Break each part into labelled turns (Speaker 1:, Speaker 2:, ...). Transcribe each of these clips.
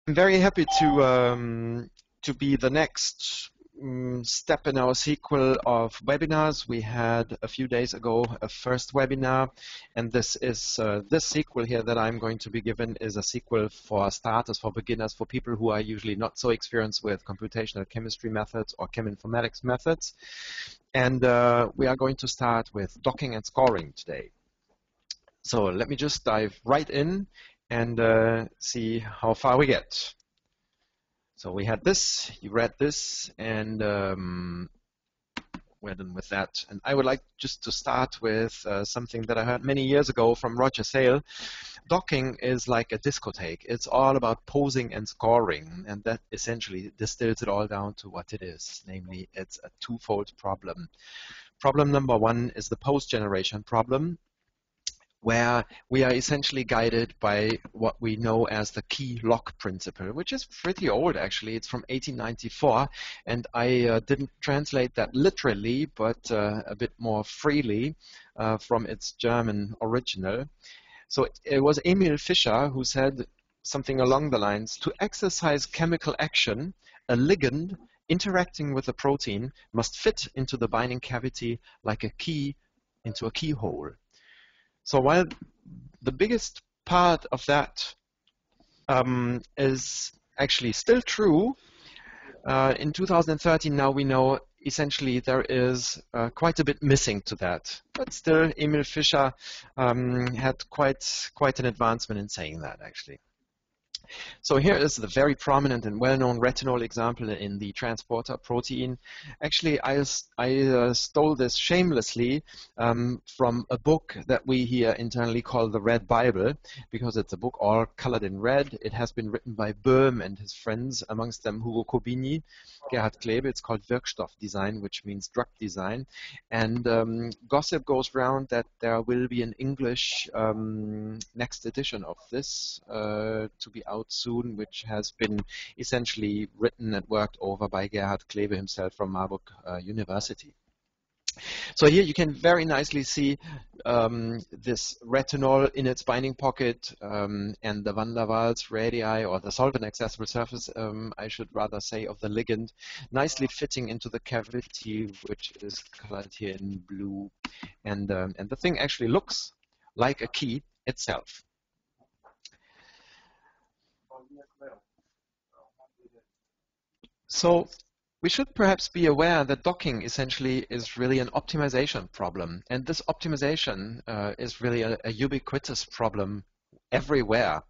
Speaker 1: I'm very happy to be the next step in our sequel of webinars. We had a few days ago a first webinar, and this is this sequel here that I'm going to be given is a sequel for starters, for beginners, for people who are usually not so experienced with computational chemistry methods or cheminformatics methods. And we are going to start with docking and scoring today. So let me just dive right in and see how far we get. So we had this, you read this, and we're done with that. And I would like just to start with something that I heard many years ago from Roger Sale. Docking is like a discotheque. It's all about posing and scoring, and that essentially distills it all down to what it is. Namely, it's a twofold problem. Problem number one is the pose generation problem, where we are essentially guided by what we know as the key lock principle, which is pretty old actually. It's from 1894, and I didn't translate that literally, but a bit more freely from its German original. So it was Emil Fischer who said something along the lines, to exercise chemical action, a ligand interacting with a protein must fit into the binding cavity like a key into a keyhole. So while the biggest part of that is actually still true, in 2013 now we know essentially there is quite a bit missing to that. But still, Emil Fischer had quite an advancement in saying that actually. So here is the very prominent and well-known retinol example in the transporter protein. Actually, I stole this shamelessly from a book that we here internally call the Red Bible, because it's a book all colored in red. It has been written by Böhm and his friends, amongst them Hugo Kobini, Gerhard Klebe. It's called Wirkstoffdesign, which means drug design. And gossip goes round that there will be an English next edition of this to be out soon, which has been essentially written and worked over by Gerhard Klebe himself from Marburg University. So here you can very nicely see this retinol in its binding pocket and the van der Waals radii, or the solvent accessible surface, I should rather say, of the ligand, nicely fitting into the cavity, which is colored here in blue. And the thing actually looks like a key itself. So we should perhaps be aware that docking essentially is really an optimization problem. And this optimization is really a ubiquitous problem everywhere.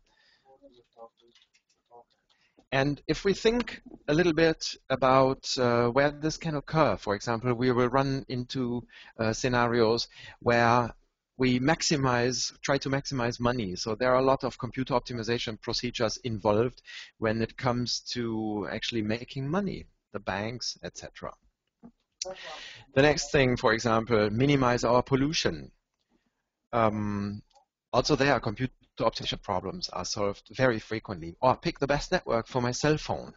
Speaker 1: And if we think a little bit about where this can occur, for example, we will run into scenarios where we try to maximize money. So there are a lot of computer optimization procedures involved when it comes to actually making money, the banks, etc. The next thing, for example, minimize our pollution. Also there, computer optimization problems are solved very frequently. Or pick the best network for my cell phone.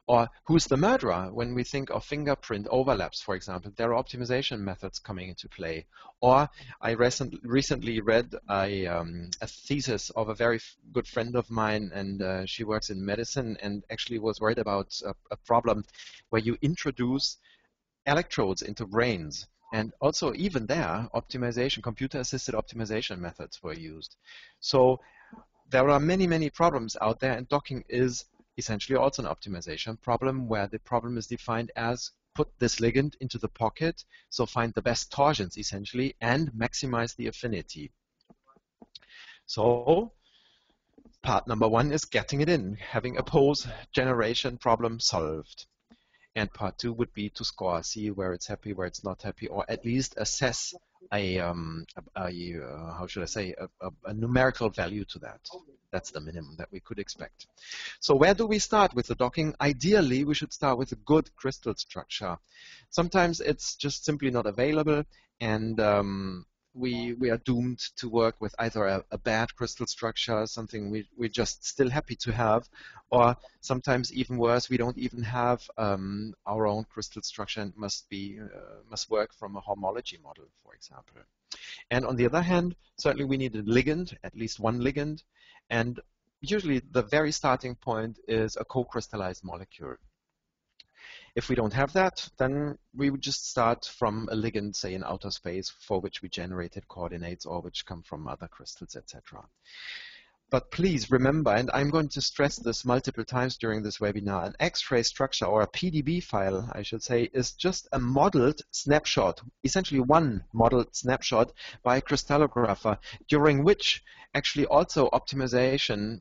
Speaker 1: Or who's the murderer? When we think of fingerprint overlaps, for example, there are optimization methods coming into play. Or I recently read a thesis of a very good friend of mine, and she works in medicine and actually was worried about a problem where you introduce electrodes into brains. And also even there, computer-assisted optimization methods were used. So there are many, many problems out there, and docking is essentially also an optimization problem, where the problem is defined as put this ligand into the pocket, so find the best torsions essentially, and maximize the affinity. So part number one is getting it in, having a pose generation problem solved. And part two would be to score, see where it's happy, where it's not happy, or at least assess how should I say, a numerical value to that. That's the minimum that we could expect. So where do we start with the docking? Ideally, we should start with a good crystal structure. Sometimes it's just simply not available, and we are doomed to work with either a bad crystal structure, something we're just still happy to have, or sometimes even worse, we don't even have our own crystal structure and must work from a homology model, for example. And on the other hand, certainly we need a ligand, at least one ligand, and usually the very starting point is a co-crystallized molecule. If we don't have that, then we would just start from a ligand, say in outer space, for which we generated coordinates or which come from other crystals, etc. But please remember, and I'm going to stress this multiple times during this webinar, an X-ray structure, or a PDB file, I should say, is just a modeled snapshot, essentially one modeled snapshot by a crystallographer, during which actually also optimization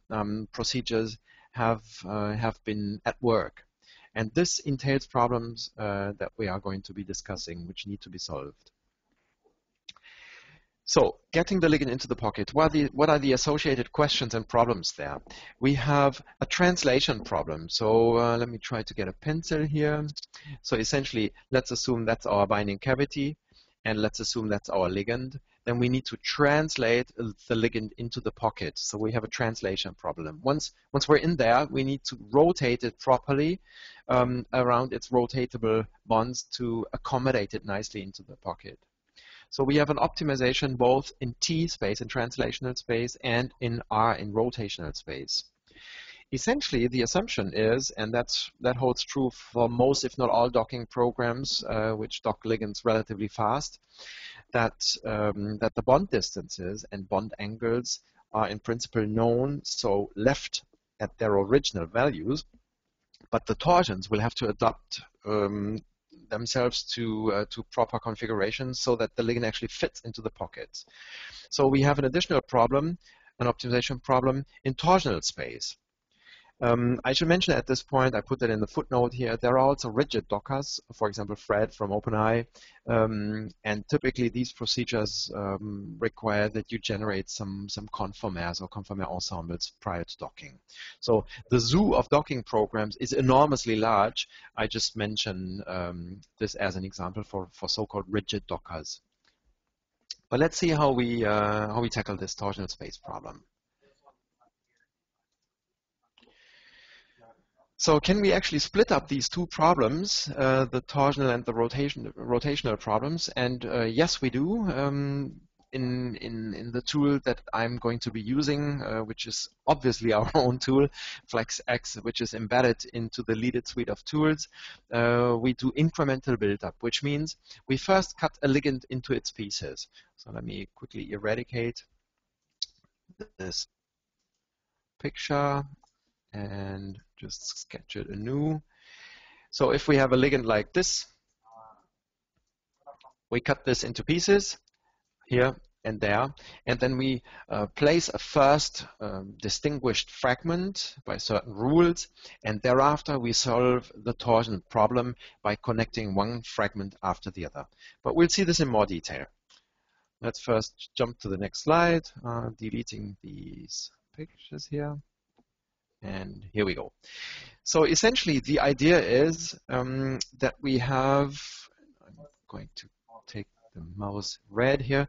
Speaker 1: procedures have been at work. And this entails problems that we are going to be discussing, which need to be solved. So, getting the ligand into the pocket, what are the associated questions and problems there? We have a translation problem. So let me try to get a pencil here. So essentially, let's assume that's our binding cavity, and let's assume that's our ligand. Then we need to translate the ligand into the pocket. So we have a translation problem. Once we're in there, we need to rotate it properly around its rotatable bonds to accommodate it nicely into the pocket. So we have an optimization both in T space, in translational space, and in R, in rotational space. Essentially, the assumption is, and that holds true for most, if not all, docking programs which dock ligands relatively fast, that the bond distances and bond angles are in principle known, so left at their original values, but the torsions will have to adapt themselves to proper configurations so that the ligand actually fits into the pockets. So we have an additional problem, an optimization problem in torsional space. I should mention at this point, I put that in the footnote here, there are also rigid dockers, for example, Fred from OpenEye, and typically these procedures require that you generate some conformers or conformer ensembles prior to docking. So the zoo of docking programs is enormously large. I just mention this as an example for so-called rigid dockers. But let's see how we tackle this torsional space problem. So can we actually split up these two problems, the torsional and the rotational problems? And yes, we do. In the tool that I'm going to be using, which is obviously our own tool, FlexX, which is embedded into the Lead It suite of tools, we do incremental buildup, which means we first cut a ligand into its pieces. So let me quickly eradicate this picture and just sketch it anew. So if we have a ligand like this, we cut this into pieces here and there, and then we place a first distinguished fragment by certain rules, and thereafter we solve the torsion problem by connecting one fragment after the other. But we'll see this in more detail. Let's first jump to the next slide, deleting these pictures here. And here we go. So essentially, the idea is that we have, I'm going to take the mouse red here,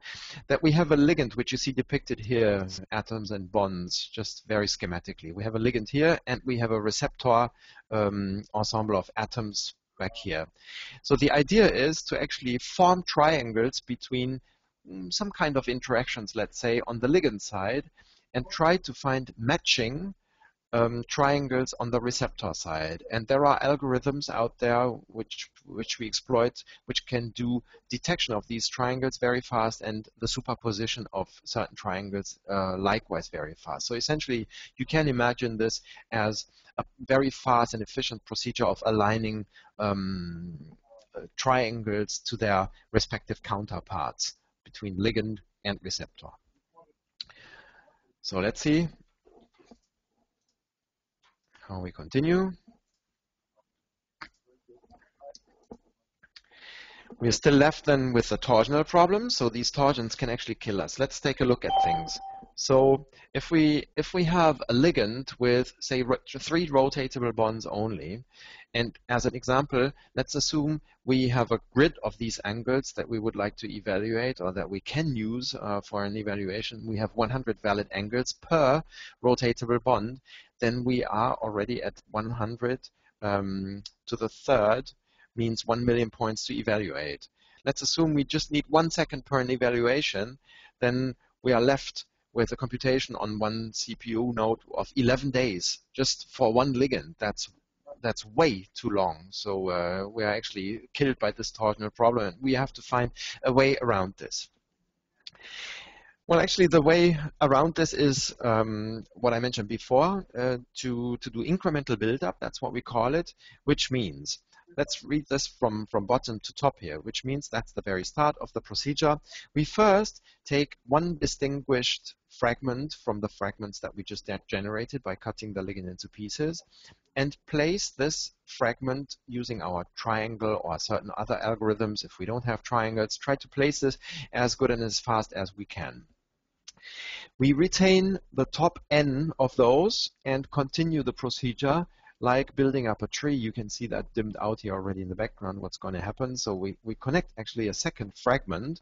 Speaker 1: that we have a ligand, which you see depicted here, atoms and bonds, just very schematically. We have a ligand here, and we have a receptor ensemble of atoms back here. So the idea is to actually form triangles between some kind of interactions, let's say, on the ligand side, and try to find matching triangles on the receptor side. And there are algorithms out there which we exploit, which can do detection of these triangles very fast and the superposition of certain triangles likewise very fast. So essentially, you can imagine this as a very fast and efficient procedure of aligning triangles to their respective counterparts between ligand and receptor. So let's see how we continue. We're still left then with the torsional problem. So these torsions can actually kill us. Let's take a look at things. So if we have a ligand with, say, 3 rotatable bonds only, and as an example, let's assume we have a grid of these angles that we would like to evaluate or that we can use for an evaluation. We have 100 valid angles per rotatable bond. Then we are already at 100 to the third, means 1 million points to evaluate. Let's assume we just need 1 second per an evaluation. Then we are left with a computation on one CPU node of 11 days just for one ligand. That's way too long. So we are actually killed by this torsional problem, and we have to find a way around this. Well, actually, the way around this is what I mentioned before, to do incremental buildup. That's what we call it, which means, let's read this from bottom to top here, which means that's the very start of the procedure. We first take one distinguished fragment from the fragments that we just generated by cutting the ligand into pieces, and place this fragment using our triangle or certain other algorithms. If we don't have triangles, try to place this as good and as fast as we can. We retain the top n of those and continue the procedure like building up a tree. You can see that dimmed out here already in the background, what's going to happen. So we connect actually a second fragment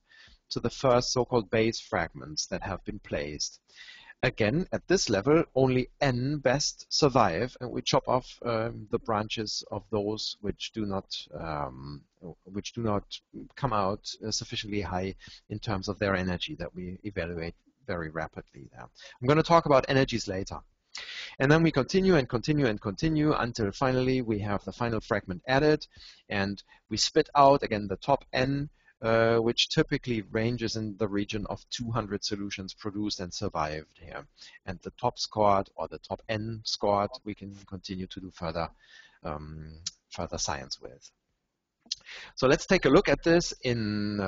Speaker 1: to the first so-called base fragments that have been placed. Again, at this level, only n best survive, and we chop off the branches of those which do not come out sufficiently high in terms of their energy that we evaluate very rapidly there. I'm going to talk about energies later. And then we continue and continue and continue until finally we have the final fragment added, and we spit out again the top n, which typically ranges in the region of 200 solutions produced and survived here. And the top scored, or the top n scored, we can continue to do further science with. So let's take a look at this in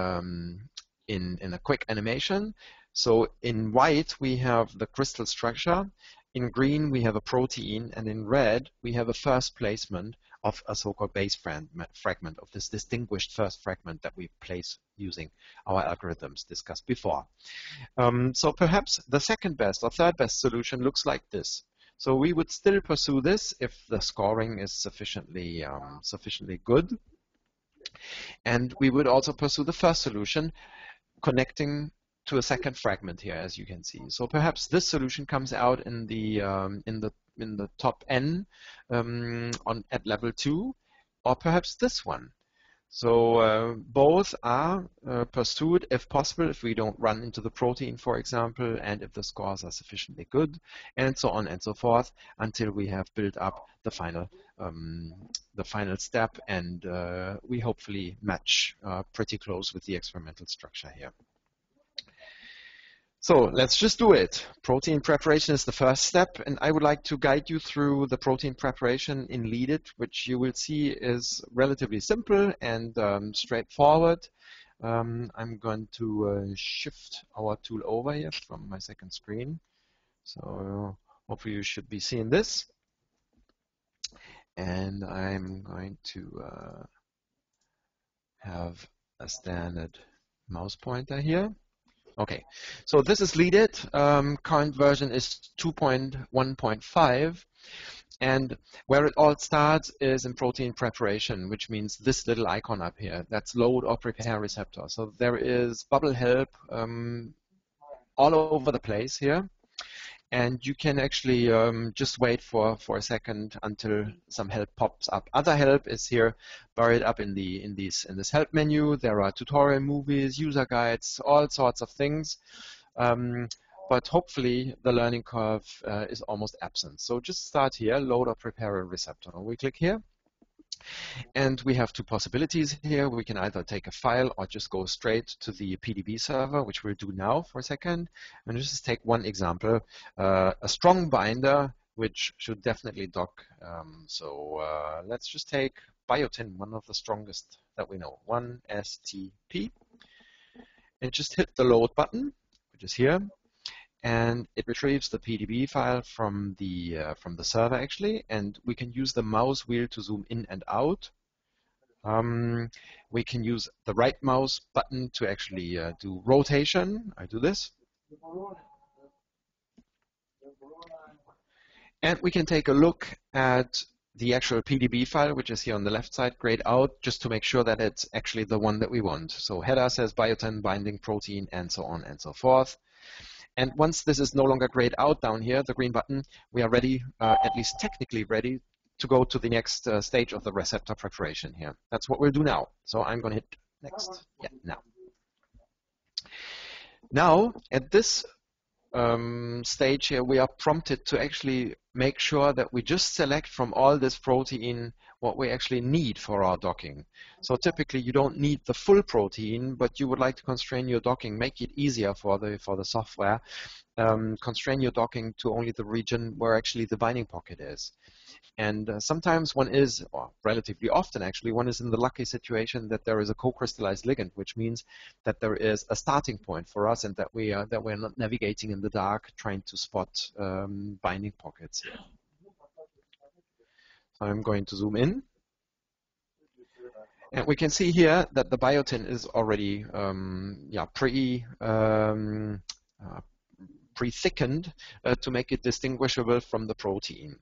Speaker 1: a quick animation. So in white, we have the crystal structure. In green, we have a protein. And in red, we have a first placement of a so-called base fragment of this distinguished first fragment that we place using our algorithms discussed before. So perhaps the second best or third best solution looks like this. So we would still pursue this if the scoring is sufficiently good. And we would also pursue the first solution, connecting to a second fragment here, as you can see. So perhaps this solution comes out in the top n at level 2, or perhaps this one. So both are pursued if possible, if we don't run into the protein, for example, and if the scores are sufficiently good, and so on and so forth, until we have built up the final step, and we hopefully match pretty close with the experimental structure here. So let's just do it. Protein preparation is the first step, and I would like to guide you through the protein preparation in LeadIt, which you will see is relatively simple and straightforward. I'm going to shift our tool over here from my second screen. So hopefully you should be seeing this. And I'm going to have a standard mouse pointer here. Okay, so this is LeadIt. Current version is 2.1.5, and where it all starts is in protein preparation, which means this little icon up here. That's load or prepare receptor. So there is bubble help all over the place here, and you can actually just wait for a second until some help pops up. Other help is here buried up in this help menu. There are tutorial movies, user guides, all sorts of things. But hopefully the learning curve is almost absent. So just start here, load or prepare a receptor. We click here. And we have two possibilities here. We can either take a file or just go straight to the PDB server, which we'll do now for a second. And just take one example, a strong binder, which should definitely dock. Let's just take biotin, one of the strongest that we know, 1STP, and just hit the load button, which is here. And it retrieves the PDB file from the server actually, and we can use the mouse wheel to zoom in and out. We can use the right mouse button to actually do rotation. I do this. And we can take a look at the actual PDB file, which is here on the left side, grayed out, just to make sure that it's actually the one that we want. So header says biotin, binding protein, and so on and so forth. And once this is no longer grayed out down here, the green button, we are ready, at least technically ready, to go to the next stage of the receptor preparation here. That's what we'll do now. So I'm going to hit next. Yeah, now. Now, at this stage here, we are prompted to actually make sure that we just select from all this protein what we actually need for our docking. So typically you don't need the full protein, but you would like to constrain your docking, make it easier for the software. Constrain your docking to only the region where actually the binding pocket is. And sometimes one is, or relatively often actually, one is in the lucky situation that there is a co-crystallized ligand, which means that there is a starting point for us and that we're not navigating in the dark trying to spot binding pockets here. So I'm going to zoom in. And we can see here that the biotin is already pre-thickened to make it distinguishable from the protein.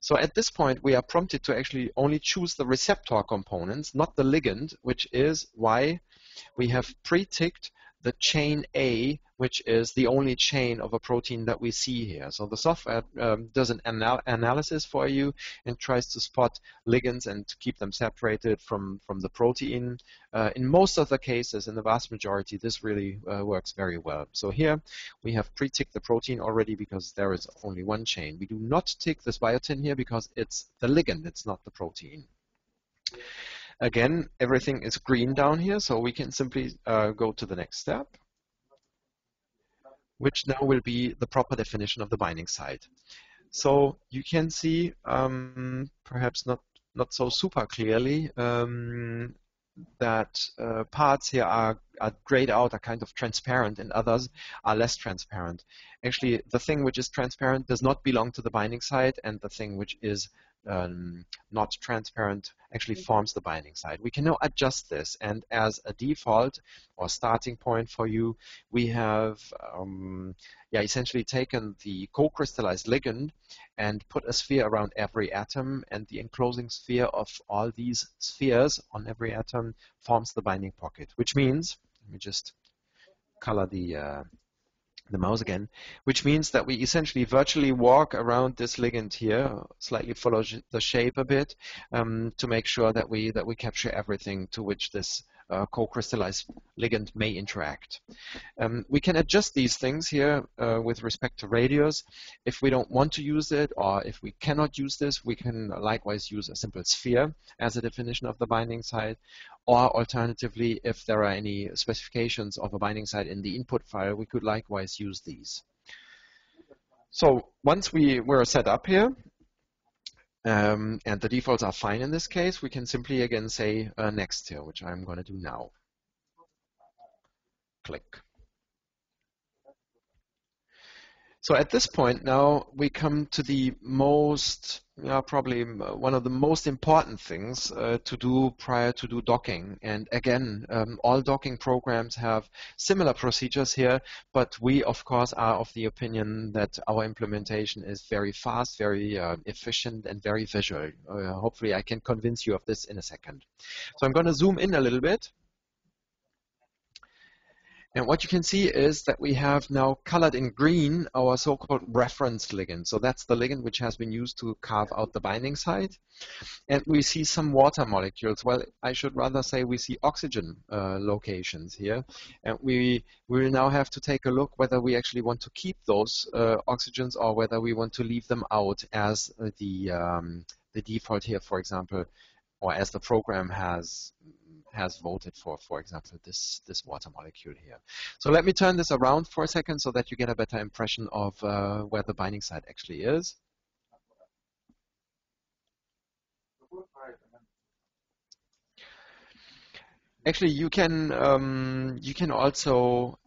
Speaker 1: So at this point, we are prompted to actually only choose the receptor components, not the ligand, which is why we have pre-ticked the chain A, which is the only chain of a protein that we see here. So the software does an analysis for you and tries to spot ligands and to keep them separated from the protein. In most of the cases, in the vast majority, this really works very well. So here we have pre-ticked the protein already because there is only one chain. We do not tick this biotin here because it's the ligand, it's not the protein. Again, everything is green down here, so we can simply go to the next step, which now will be the proper definition of the binding site. So you can see, perhaps not so super clearly, that parts here are grayed out, are kind of transparent, and others are less transparent. Actually, the thing which is transparent does not belong to the binding site, and the thing which is not transparent actually forms the binding site. We can now adjust this, and as a default or starting point for you, we have essentially taken the co-crystallized ligand and put a sphere around every atom, and the enclosing sphere of all these spheres on every atom forms the binding pocket, which means, let me just color the mouse again, which means that we essentially virtually walk around this ligand here, slightly follow the shape a bit, to make sure that we capture everything to which this co-crystallized ligand may interact. We can adjust these things here with respect to radius. If we don't want to use it, or if we cannot use this, we can likewise use a simple sphere as a definition of the binding site. Or alternatively, if there are any specifications of a binding site in the input file, we could likewise use these. So once we're set up here, and the defaults are fine in this case, we can simply again say next here, which I'm going to do now. Click. So at this point now we come to the most, probably one of the most important things to do prior to do docking. And again, all docking programs have similar procedures here, but we of course are of the opinion that our implementation is very fast, very efficient, and very visual. Hopefully I can convince you of this in a second. So I'm going to zoom in a little bit. And what you can see is that we have now colored in green our so-called reference ligand. So that's the ligand which has been used to carve out the binding site. And we see some water molecules. Well, I should rather say we see oxygen locations here. And we will now have to take a look whether we actually want to keep those oxygens or whether we want to leave them out as the default here, for example, or as the program has voted for example, this water molecule here. So let me turn this around for a second so that you get a better impression of where the binding site actually is. Actually, you can also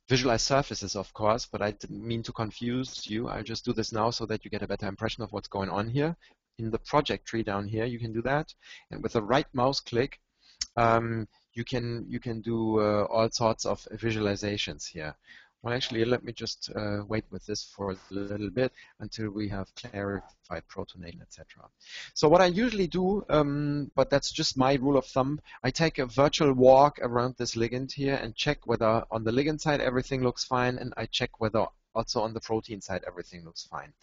Speaker 1: visualize surfaces, of course, but I didn't mean to confuse you. I'll just do this now so that you get a better impression of what's going on here. In the project tree down here, you can do that, and with the right mouse click, you can do all sorts of visualizations here. Well, actually, let me just wait with this for a little bit until we have clarified protonation, etc. So what I usually do, but that's just my rule of thumb, I take a virtual walk around this ligand here and check whether on the ligand side everything looks fine, and I check whether also on the protein side everything looks fine.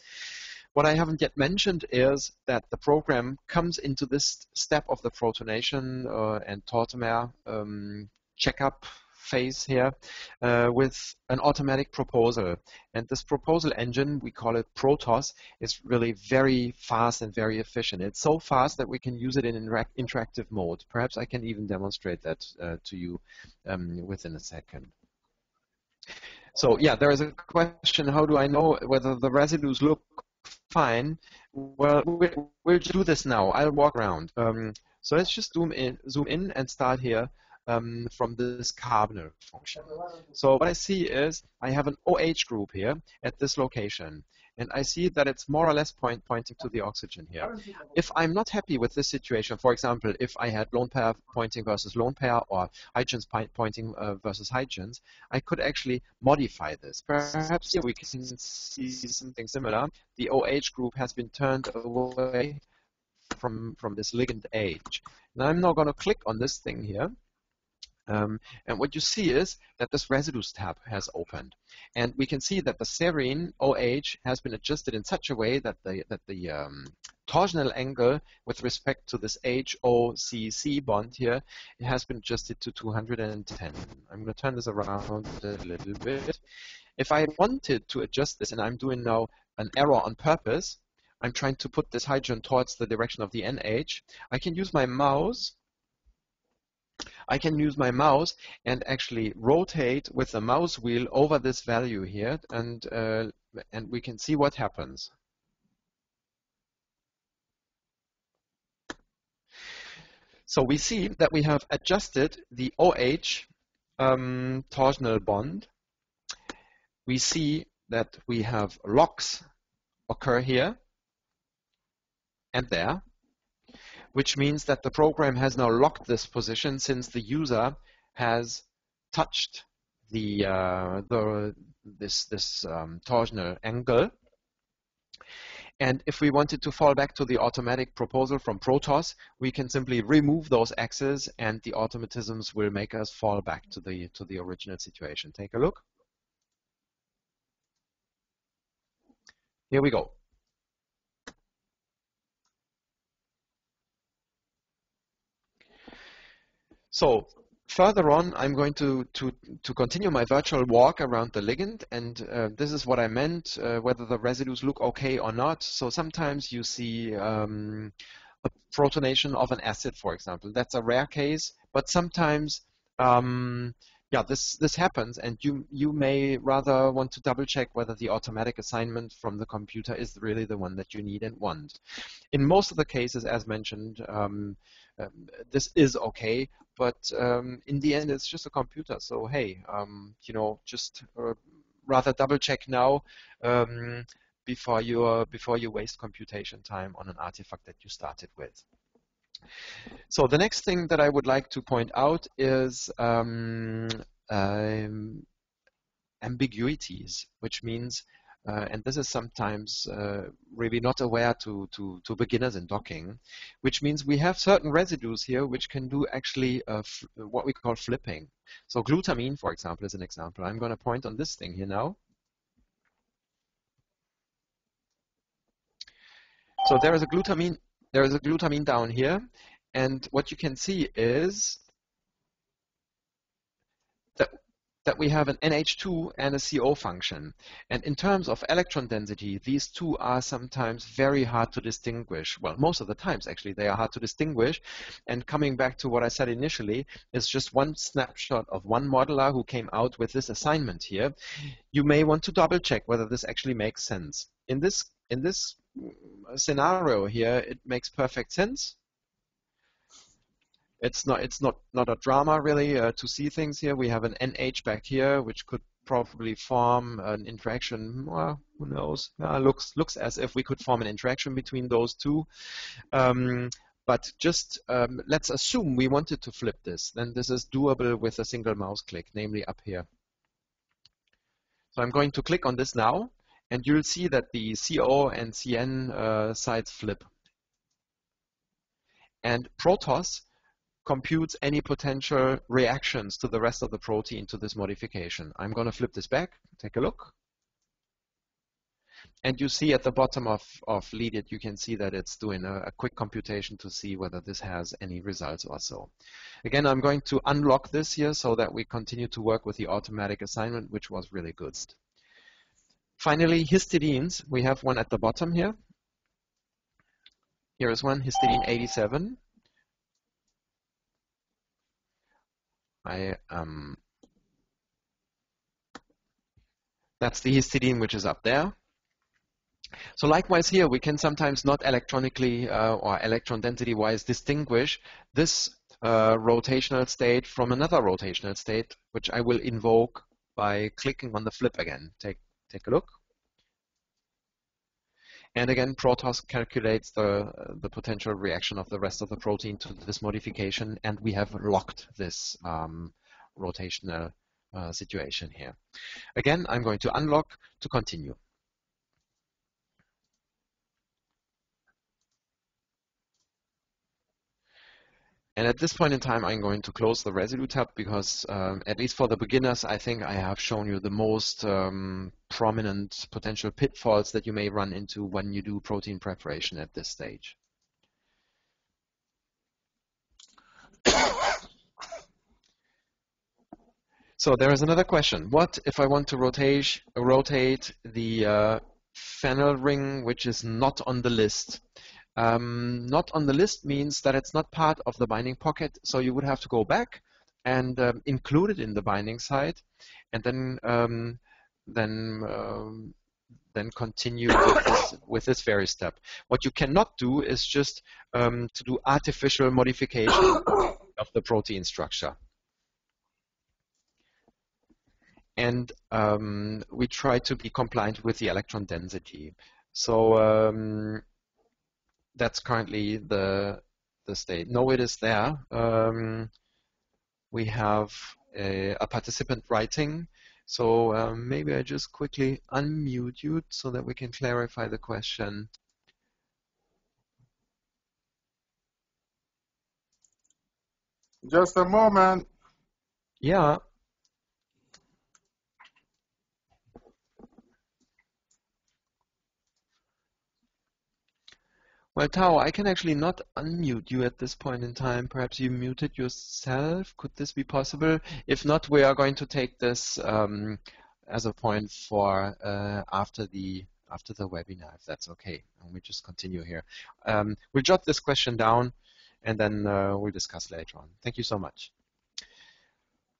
Speaker 1: What I haven't yet mentioned is that the program comes into this step of the protonation and tautomer checkup phase here with an automatic proposal. And this proposal engine, we call it Protos, is really very fast and very efficient. It's so fast that we can use it in interactive mode. Perhaps I can even demonstrate that to you within a second. So yeah, there is a question, how do I know whether the residues look fine? Well, we'll do this now. I'll walk around. So let's just zoom in and start here from this cardinal function. So what I see is I have an OH group here at this location. And I see that it's more or less pointing to the oxygen here. If I'm not happy with this situation, for example, if I had lone pair pointing versus lone pair or hydrogens pointing versus hydrogens, I could actually modify this. Perhaps here we can see something similar. The OH group has been turned away from this ligand H. Now I'm now going to click on this thing here. And what you see is that this residues tab has opened. And we can see that the serine OH has been adjusted in such a way that the torsional angle with respect to this HOCC bond here, it has been adjusted to 210. I'm going to turn this around a little bit. If I wanted to adjust this, and I'm doing now an error on purpose, I'm trying to put this hydrogen towards the direction of the NH, I can use my mouse. I can use my mouse and actually rotate with the mouse wheel over this value here, and we can see what happens. So we see that we have adjusted the OH torsional bond. We see that we have locks occur here and there, which means that the program has now locked this position since the user has touched this torsional angle. And if we wanted to fall back to the automatic proposal from Protos, we can simply remove those axes, and the automatisms will make us fall back to the original situation. Take a look. Here we go. So further on, I'm going to continue my virtual walk around the ligand, and this is what I meant, whether the residues look okay or not. So sometimes you see a protonation of an acid, for example. That's a rare case, but sometimes yeah, this happens, and you may rather want to double check whether the automatic assignment from the computer is really the one that you need and want. In most of the cases, as mentioned, this is okay, but in the end, it's just a computer. So hey, you know, just rather double check now before you waste computation time on an artifact that you started with. So the next thing that I would like to point out is ambiguities, which means, and this is sometimes really not aware to beginners in docking, which means we have certain residues here which can do actually what we call flipping. So glutamine, for example, is an example. I'm going to point on this thing here now. So there is a glutamine down here, and what you can see is that we have an NH2 and a CO function. And in terms of electron density, these two are sometimes very hard to distinguish. Well, most of the times, actually, they are hard to distinguish. And coming back to what I said initially, is just one snapshot of one modeler who came out with this assignment here. You may want to double check whether this actually makes sense. In this scenario here, it makes perfect sense. It's not a drama really to see things here. We have an NH back here, which could probably form an interaction. Well, who knows? Looks as if we could form an interaction between those two. But just let's assume we wanted to flip this. Then this is doable with a single mouse click, namely up here. So I'm going to click on this now, and you'll see that the CO and CN sides flip. And Protos computes any potential reactions to the rest of the protein to this modification. I'm going to flip this back. Take a look. And you see at the bottom of lead it, you can see that it's doing a quick computation to see whether this has any results or so. Again, I'm going to unlock this here so that we continue to work with the automatic assignment, which was really good. Finally, histidines. We have one at the bottom here. Here is one, histidine 87. That's the histidine which is up there. So likewise here, we can sometimes not electronically or electron density-wise distinguish this rotational state from another rotational state, which I will invoke by clicking on the flip again. Take a look. And again, Protos calculates the potential reaction of the rest of the protein to this modification, and we have locked this rotational situation here. Again, I'm going to unlock to continue. And at this point in time, I'm going to close the residue tab because, at least for the beginners, I think I have shown you the most prominent potential pitfalls that you may run into when you do protein preparation at this stage. So there is another question. What if I want to rotate the phenyl ring, which is not on the list? Not on the list means that it's not part of the binding pocket, so you would have to go back and include it in the binding site, and then continue with this very step. What you cannot do is just to do artificial modification of the protein structure. And we try to be compliant with the electron density. So that's currently the state. No, it is there. We have a participant writing. So maybe I just quickly unmute you so that we can clarify the question.
Speaker 2: Just a moment.
Speaker 1: Yeah. Well, Tao, I can actually not unmute you at this point in time. Perhaps you muted yourself. Could this be possible? If not, we are going to take this as a point for after the webinar, if that's okay. And we just continue here. We'll jot this question down, and then we'll discuss later on. Thank you so much.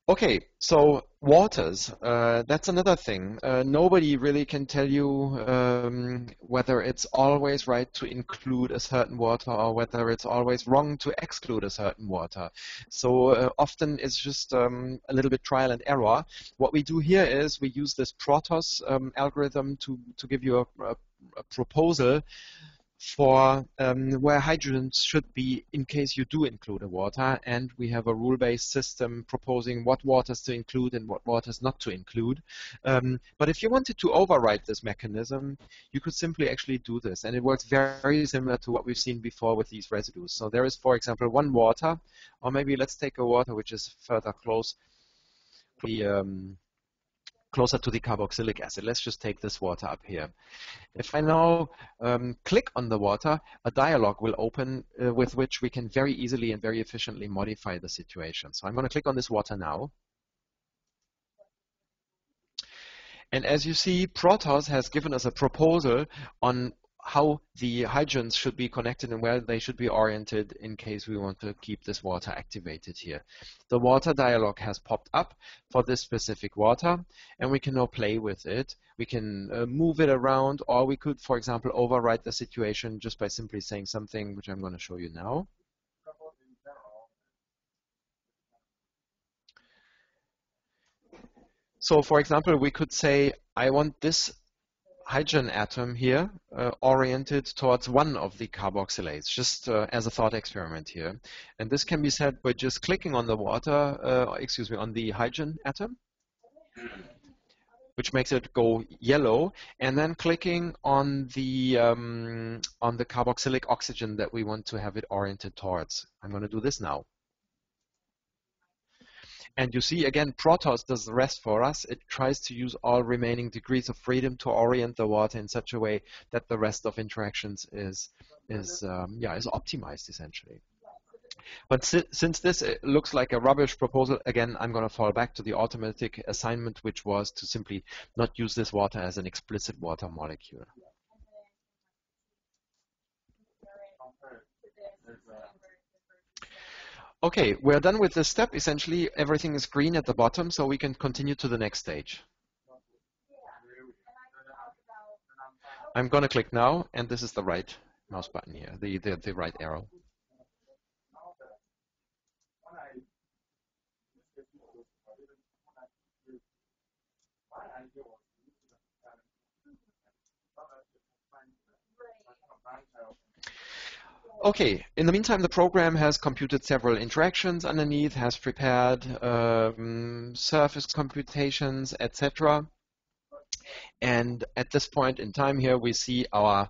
Speaker 1: Okay, so waters, that's another thing. Nobody really can tell you whether it's always right to include a certain water or whether it's always wrong to exclude a certain water. So often it's just a little bit trial and error. What we do here is we use this Protos algorithm to give you a proposal for where hydrogens should be in case you do include a water, and we have a rule-based system proposing what waters to include and what waters not to include. But if you wanted to override this mechanism, you could simply actually do this, and it works very similar to what we've seen before with these residues. So there is, for example, one water, or maybe let's take a water which is further closer to the carboxylic acid. Let's just take this water up here. If I now click on the water, a dialog will open with which we can very easily and very efficiently modify the situation. So I'm going to click on this water now. And as you see, Protos has given us a proposal on how the hydrogens should be connected and where they should be oriented in case we want to keep this water activated here. The water dialog has popped up for this specific water, and we can now play with it. We can move it around, or we could, for example, override the situation just by simply saying something, which I'm going to show you now. So, for example, we could say, I want this hydrogen atom here oriented towards one of the carboxylates, just as a thought experiment here. And this can be set by just clicking on the on the hydrogen atom, which makes it go yellow, and then clicking on the carboxylic oxygen that we want to have it oriented towards. I'm going to do this now. And you see, again, Protos does the rest for us. It tries to use all remaining degrees of freedom to orient the water in such a way that the rest of interactions is optimized, essentially. But since this looks like a rubbish proposal, again, I'm going to fall back to the automatic assignment, which was to simply not use this water as an explicit water molecule. Okay, we're done with this step. Essentially, everything is green at the bottom, so we can continue to the next stage. I'm going to click now, and this is the right mouse button here, the right arrow. Okay, in the meantime, the program has computed several interactions underneath, has prepared surface computations, etc. And at this point in time here, we see our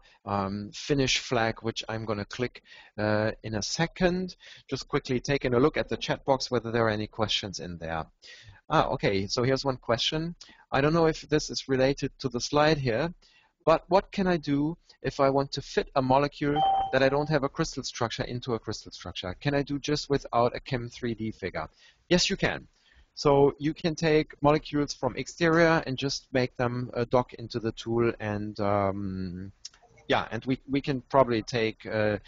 Speaker 1: finish flag, which I'm going to click in a second. Just quickly taking a look at the chat box, whether there are any questions in there. Okay, so here's one question. I don't know if this is related to the slide here, but what can I do if I want to fit a molecule that I don't have a crystal structure into a crystal structure? Can I do just without a Chem 3D figure? Yes, you can. So you can take molecules from exterior and just make them dock into the tool, and and we can probably take the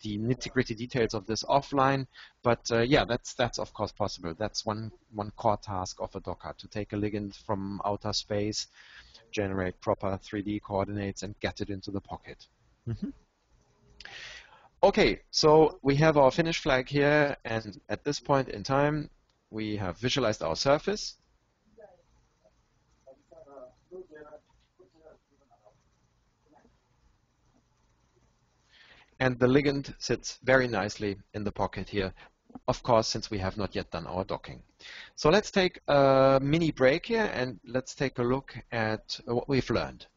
Speaker 1: nitty-gritty details of this offline, but yeah, that's of course possible. That's one core task of a Docker, to take a ligand from outer space, generate proper 3D coordinates, and get it into the pocket. Okay, so we have our finish flag here, and at this point in time, we have visualized our surface. And the ligand sits very nicely in the pocket here, of course, since we have not yet done our docking. So let's take a mini break here, and let's take a look at what we've learned.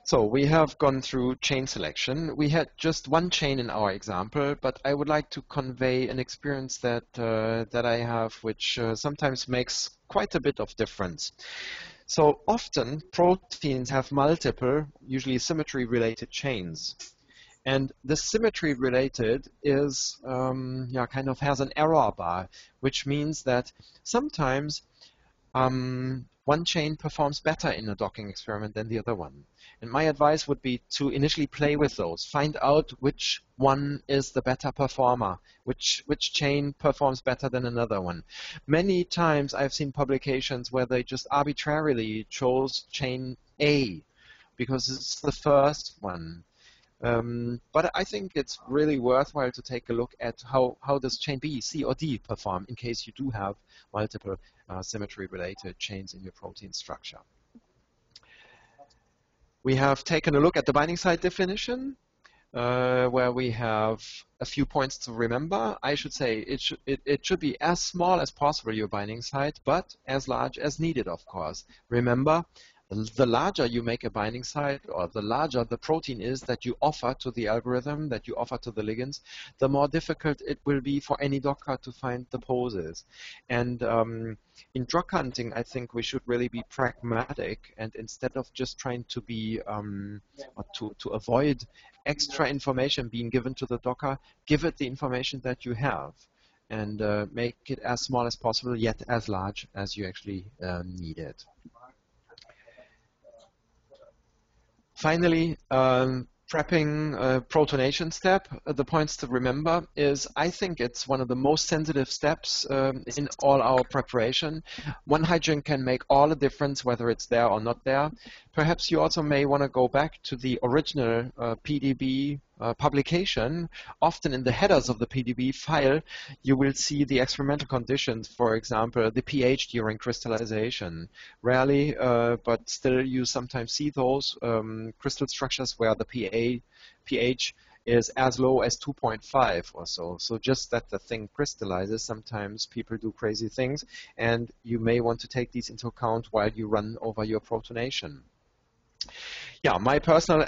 Speaker 1: So we have gone through chain selection. We had just one chain in our example, but I would like to convey an experience that I have, which sometimes makes quite a bit of difference. So often proteins have multiple, usually symmetry-related chains. And the symmetry-related is, kind of has an error bar, which means that sometimes one chain performs better in a docking experiment than the other one. And my advice would be to initially play with those, find out which one is the better performer, which chain performs better than another one. Many times I've seen publications where they just arbitrarily chose chain A because it's the first one. But I think it's really worthwhile to take a look at how does chain B, C, or D perform in case you do have multiple symmetry-related chains in your protein structure. We have taken a look at the binding site definition, where we have a few points to remember. I should say it should be as small as possible, your binding site, but as large as needed, of course. Remember, the larger you make a binding site, or the larger the protein is that you offer to the algorithm, that you offer to the ligands, the more difficult it will be for any Docker to find the poses. And in drug hunting, I think we should really be pragmatic, and instead of just trying to be or to avoid extra information being given to the Docker, give it the information that you have, and make it as small as possible, yet as large as you actually need it. Finally, prepping protonation step, the points to remember is I think it's one of the most sensitive steps in all our preparation. One hydrogen can make all the difference whether it's there or not there. Perhaps you also may want to go back to the original PDB publication. Often in the headers of the PDB file, you will see the experimental conditions, for example, the pH during crystallization. Rarely, but still you sometimes see those crystal structures where the pH is as low as 2.5 or so. So just that the thing crystallizes, sometimes people do crazy things, and you may want to take these into account while you run over your protonation. Yeah, my personal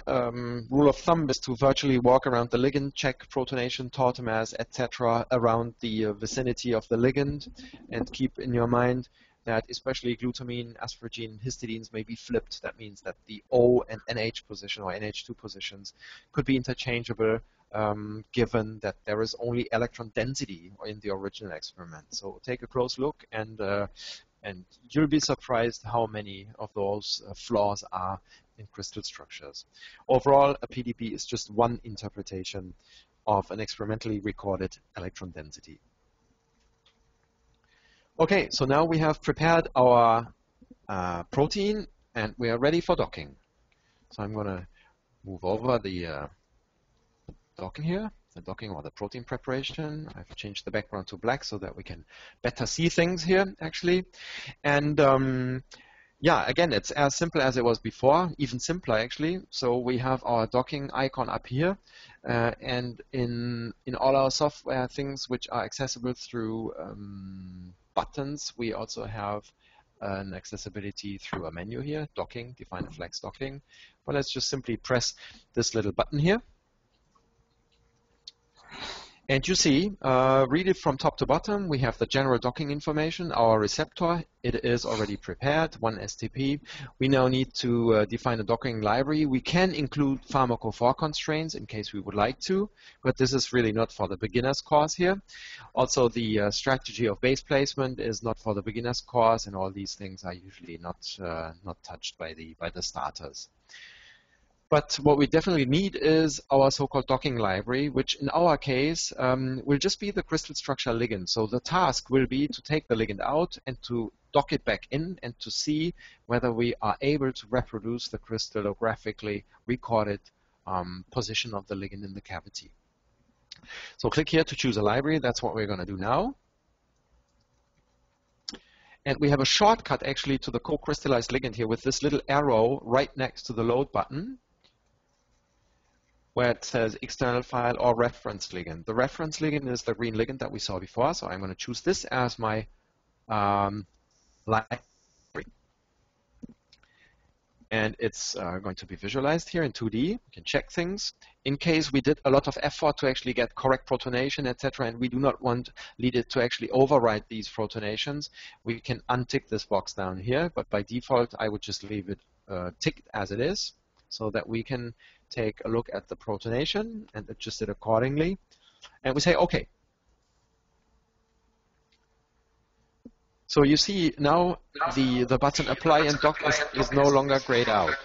Speaker 1: rule of thumb is to virtually walk around the ligand, check protonation, tautomers, etc. around the vicinity of the ligand, and keep in your mind that especially glutamine, asparagine, histidines may be flipped. That means that the O and NH position or NH2 positions could be interchangeable given that there is only electron density in the original experiment. So take a close look and you'll be surprised how many of those flaws are in crystal structures. Overall, a PDB is just one interpretation of an experimentally recorded electron density. Okay, so now we have prepared our protein and we are ready for docking. So I'm going to move over the docking here, the docking or the protein preparation. I've changed the background to black so that we can better see things here actually. And yeah, again, it's as simple as it was before, even simpler actually. So we have our docking icon up here, and in all our software things which are accessible through buttons, we also have an accessibility through a menu here, docking, define a flex docking. Well, let's just simply press this little button here. And you see, read it from top to bottom. We have the general docking information, our receptor. It is already prepared, 1 STP. We now need to define a docking library. We can include pharmacophore constraints in case we would like to, but this is really not for the beginner's course here. Also, the strategy of base placement is not for the beginner's course, and all these things are usually not touched by the starters. But what we definitely need is our so-called docking library, which in our case will just be the crystal structure ligand. So the task will be to take the ligand out and to dock it back in and to see whether we are able to reproduce the crystallographically recorded position of the ligand in the cavity. So click here to choose a library. That's what we're going to do now. And we have a shortcut actually to the co-crystallized ligand here with this little arrow right next to the load button, where it says external file or reference ligand. The reference ligand is the green ligand that we saw before, so I'm going to choose this as my library. And it's going to be visualized here in 2D. We can check things. In case we did a lot of effort to actually get correct protonation, etc., and we do not want it to actually override these protonations, we can untick this box down here, but by default, I would just leave it ticked as it is, so that we can take a look at the protonation and adjust it accordingly. And we say, OK. So you see now the button apply and dock is no longer grayed out.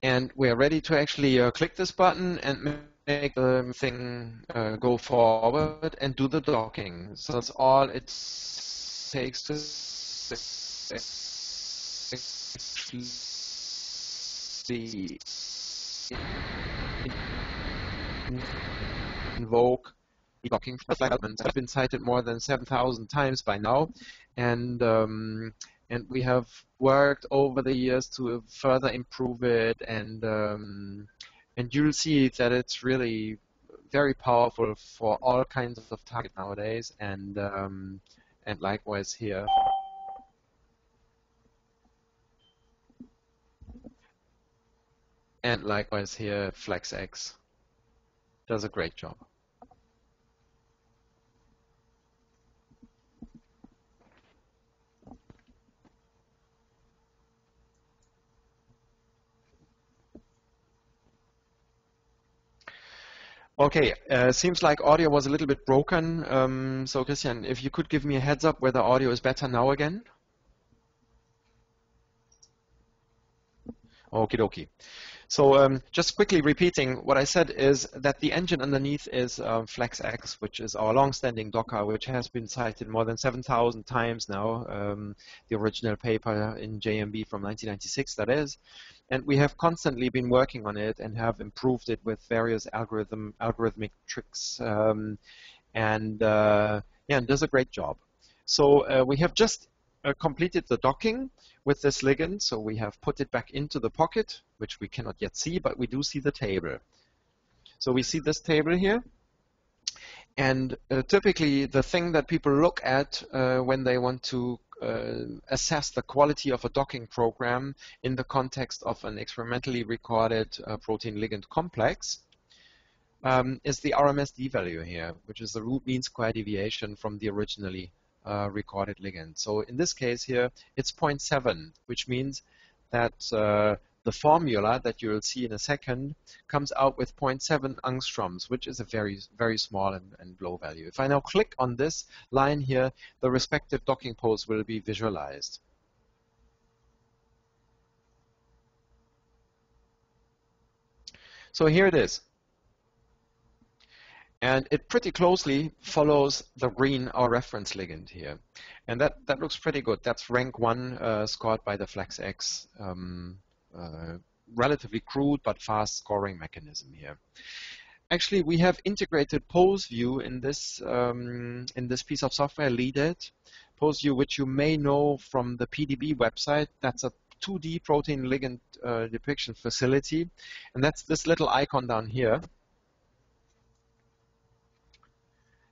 Speaker 1: And we are ready to actually click this button and make the thing go forward and do the docking. So that's all it takes to invoke the docking fragments. Have been cited more than 7,000 times by now, and we have worked over the years to further improve it, and you'll see that it's really very powerful for all kinds of target nowadays, and likewise here. And likewise here, FlexX does a great job. Okay, seems like audio was a little bit broken. So Christian, if you could give me a heads up whether audio is better now again. Okie dokie. So just quickly repeating, what I said is that the engine underneath is FlexX, which is our long-standing Docker, which has been cited more than 7,000 times now, the original paper in JMB from 1996, that is. And we have constantly been working on it and have improved it with various algorithmic tricks, and does a great job. So we have just completed the docking with this ligand, so we have put it back into the pocket, which we cannot yet see, but we do see the table. So we see this table here, and typically the thing that people look at when they want to assess the quality of a docking program in the context of an experimentally recorded protein ligand complex is the RMSD value here, which is the root mean square deviation from the originally recorded ligand. So in this case here, it's 0.7, which means that the formula that you'll see in a second comes out with 0.7 angstroms, which is a very, very small and low value. If I now click on this line here, the respective docking pose will be visualized. So here it is. And it pretty closely follows the green, our reference ligand here. And that looks pretty good. That's rank 1 scored by the FlexX. Relatively crude but fast scoring mechanism here. Actually, we have integrated pose view in this piece of software, Leadit. Pose view, which you may know from the PDB website. That's a 2D protein ligand depiction facility. And that's this little icon down here.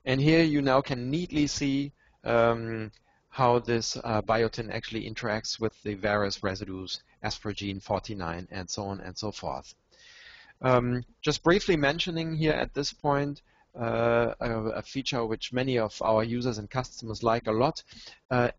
Speaker 1: And here you now can neatly see how this biotin actually interacts with the various residues, asparagine 49, and so on and so forth. Just briefly mentioning here at this point a feature which many of our users and customers like a lot.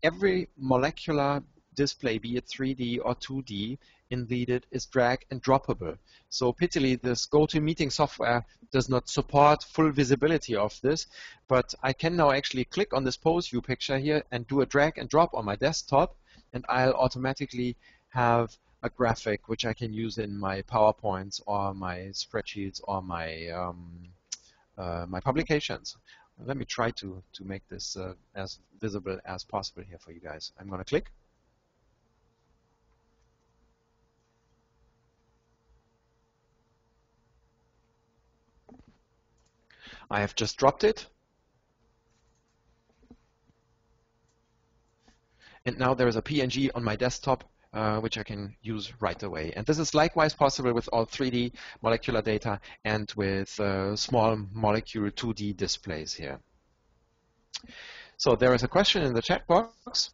Speaker 1: Every molecular display, be it 3D or 2D, in Leadit is drag and droppable. So pitifully, this GoToMeeting software does not support full visibility of this, but I can now actually click on this pose view picture here and do a drag and drop on my desktop, and I'll automatically have a graphic which I can use in my PowerPoints or my spreadsheets or my my publications. Let me try to make this as visible as possible here for you guys. I'm going to click. I have just dropped it. And now there is a PNG on my desktop, which I can use right away. And this is likewise possible with all 3D molecular data and with small molecule 2D displays here. So there is a question in the chat box.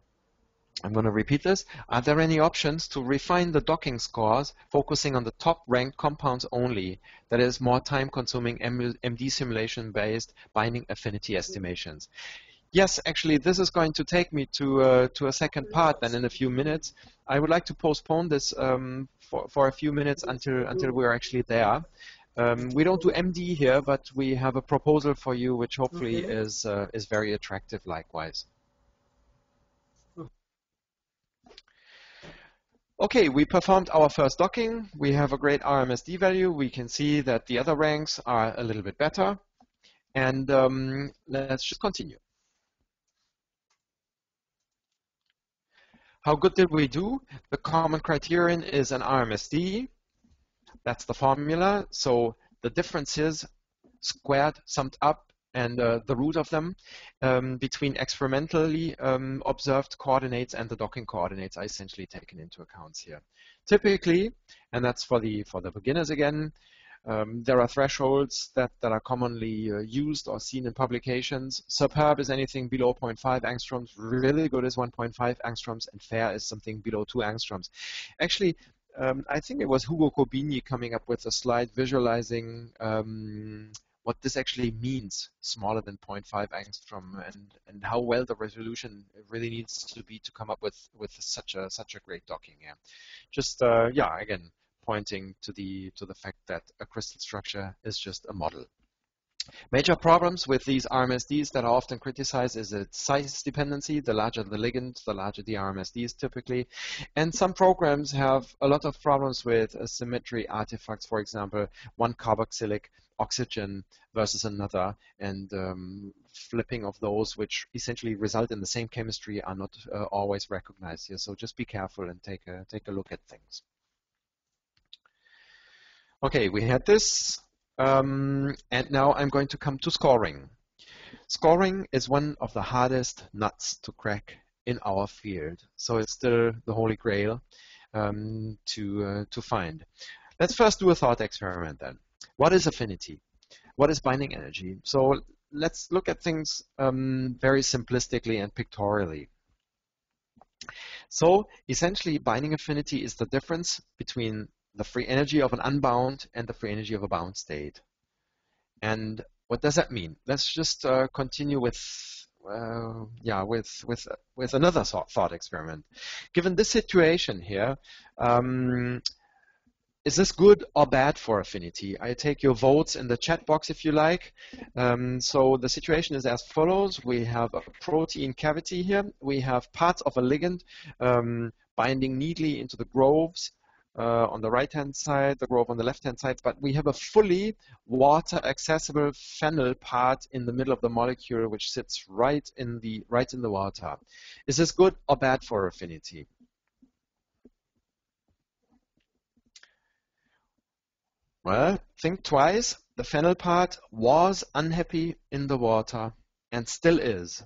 Speaker 1: I'm going to repeat this. Are there any options to refine the docking scores, focusing on the top-ranked compounds only, that is more time-consuming MD simulation-based binding affinity estimations? Yes, actually, this is going to take me to a second part then in a few minutes. I would like to postpone this for a few minutes until we're actually there. We don't do MD here, but we have a proposal for you, which hopefully is very attractive likewise. Okay, we performed our first docking. We have a great RMSD value. We can see that the other ranks are a little bit better. And let's just continue. How good did we do? The common criterion is an RMSD. That's the formula. So the differences squared, summed up, and the root of them between experimentally observed coordinates and the docking coordinates are essentially taken into account here. Typically, and that's for the beginners again, there are thresholds that are commonly used or seen in publications. Superb is anything below 0.5 angstroms. Really good is 1.5 angstroms, and fair is something below 2 angstroms. Actually, I think it was Hugo Cobini coming up with a slide visualizing what this actually means, smaller than 0.5 angstrom, and how well the resolution really needs to be to come up with such a great docking. Yeah, just yeah, again, pointing to the fact that a crystal structure is just a model. Major problems with these RMSDs that are often criticized is its size dependency. The larger the ligand, the larger the RMSDs typically. And some programs have a lot of problems with symmetry artifacts, for example, one carboxylic oxygen versus another, and flipping of those, which essentially result in the same chemistry, are not always recognized here. So just be careful and take a look at things. Okay, we had this. And now I'm going to come to scoring. Scoring is one of the hardest nuts to crack in our field. So it's still the holy grail to find. Let's first do a thought experiment then. What is affinity? What is binding energy? So let's look at things very simplistically and pictorially. So essentially, binding affinity is the difference between the free energy of an unbound and the free energy of a bound state. And what does that mean? Let's just continue with with another thought experiment. Given this situation here, um, is this good or bad for affinity? I take your votes in the chat box if you like. So the situation is as follows. We have a protein cavity here. We have parts of a ligand binding neatly into the groves on the right-hand side, the grove on the left-hand side, but we have a fully water-accessible phenyl part in the middle of the molecule, which sits right in the water. Is this good or bad for affinity? Well, think twice. The phenyl part was unhappy in the water and still is.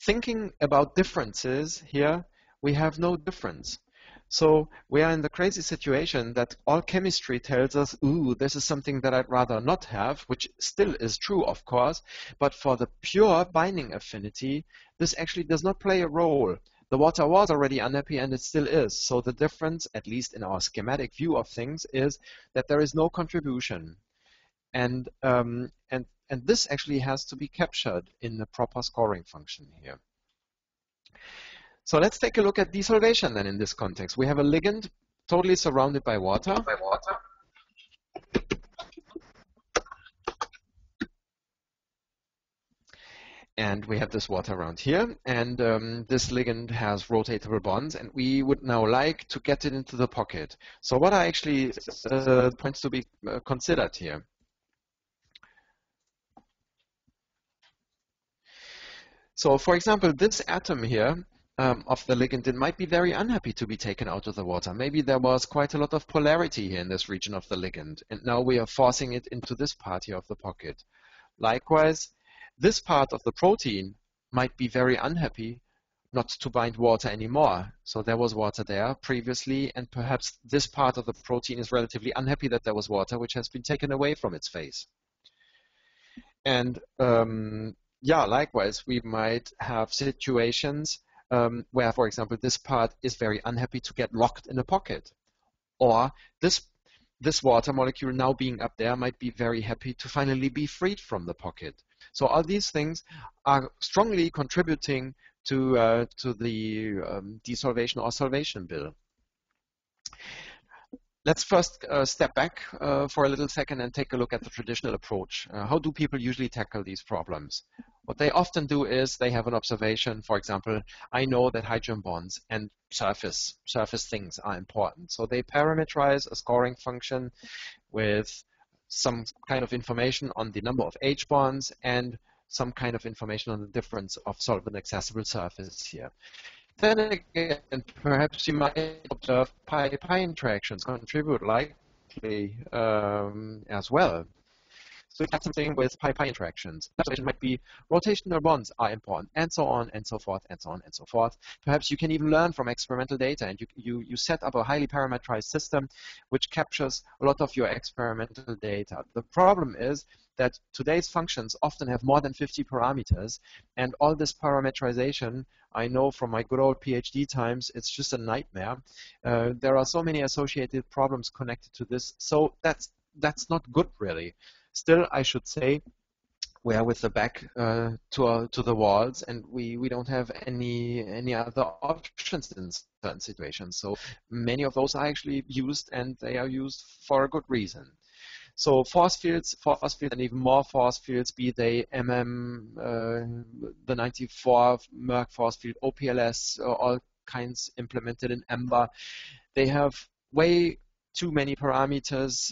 Speaker 1: Thinking about differences here, we have no difference. So we are in the crazy situation that all chemistry tells us, ooh, this is something that I'd rather not have, which still is true, of course. But for the pure binding affinity, this actually does not play a role. The water was already unhappy and it still is. So the difference, at least in our schematic view of things, is that there is no contribution. And this actually has to be captured in the proper scoring function here. So let's take a look at desolvation then in this context. We have a ligand totally surrounded by water. And we have this water around here, and this ligand has rotatable bonds, and we would now like to get it into the pocket. So what are actually points to be considered here? So for example, this atom here of the ligand, it might be very unhappy to be taken out of the water. Maybe there was quite a lot of polarity here in this region of the ligand, and now we are forcing it into this part here of the pocket. Likewise, this part of the protein might be very unhappy not to bind water anymore. So there was water there previously, and perhaps this part of the protein is relatively unhappy that there was water, which has been taken away from its face. And likewise, we might have situations where, for example, this part is very unhappy to get locked in a pocket. Or this water molecule now being up there might be very happy to finally be freed from the pocket. So all these things are strongly contributing to the desolvation or solvation bill. Let's first step back for a little second and take a look at the traditional approach. How do people usually tackle these problems? What they often do is they have an observation. For example, I know that hydrogen bonds and surface things are important. So they parameterize a scoring function with some kind of information on the number of H bonds and some kind of information on the difference of solvent accessible surface here. Then again, perhaps you might observe pi-pi interactions contribute likely as well. So you have something with pi-pi interactions. Observation might be rotational bonds are important, and so on and so forth, and so on and so forth. Perhaps you can even learn from experimental data, and you set up a highly parameterized system which captures a lot of your experimental data. The problem is that today's functions often have more than 50 parameters, and all this parameterization, I know from my good old PhD times, it's just a nightmare. There are so many associated problems connected to this, so that's not good, really. Still, I should say, we are with the back to the walls, and we don't have any other options in certain situations. So many of those are actually used, and they are used for a good reason. So force fields, and even more force fields, be they the 94 Merck force field, OPLS, all kinds implemented in Ember, they have way too many parameters